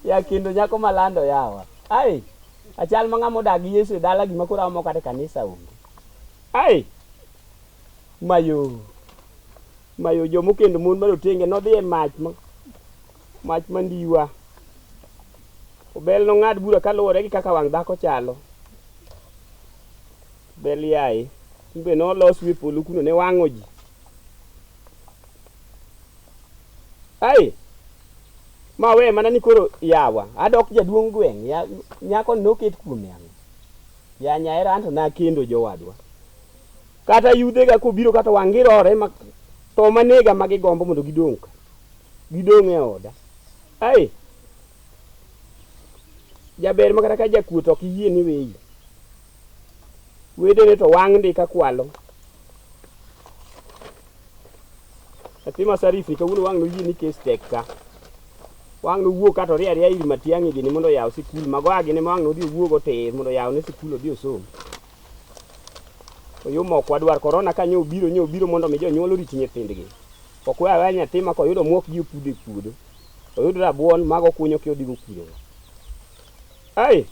Ya kendo nyako malando yawa. Ai. Achal mangamo dagi Yesu dala gima kura mo kata kanisa onge. Ai. Mayo jomo kendo mon Marotenge no dhi e mach mandiwa. Obel no ng'ad bura kaluwore gi kaka wang' dhako chalo. Bel yaye. Imbe no los wi polo kuno ne wang'o ji. Ai. Mawe mana ni koro yawa. Adok jaduong' gweng'. Ya nyako noket kuom yang. Ya Nyiero anto na kendo jowadwa. Kata yudhe ga kobiro kata wangirore ma to manega magigombo mondo gidong' e oda. Ai. Jaber makata ka jakuot ok yie ni weyi. Wedene to wang' ndi ka kwalo. Atima sarifi ka uno wang' no yie ni kes tek ka. Wang' no wuok kato ria ir Matiang'i gini mondo yaw sikul magoagi ne wang' no dhi wuogo te mondo yaw ne sikul odhi osom. Yo mok wadwar korona ka nyobiro mondo mi jonyuol orit nyithindgi. Ok wawe nyathi ma koyudo muok gi pude puodo. Oyudo rabuon mago kunyo ki odigo kuyo. Ai.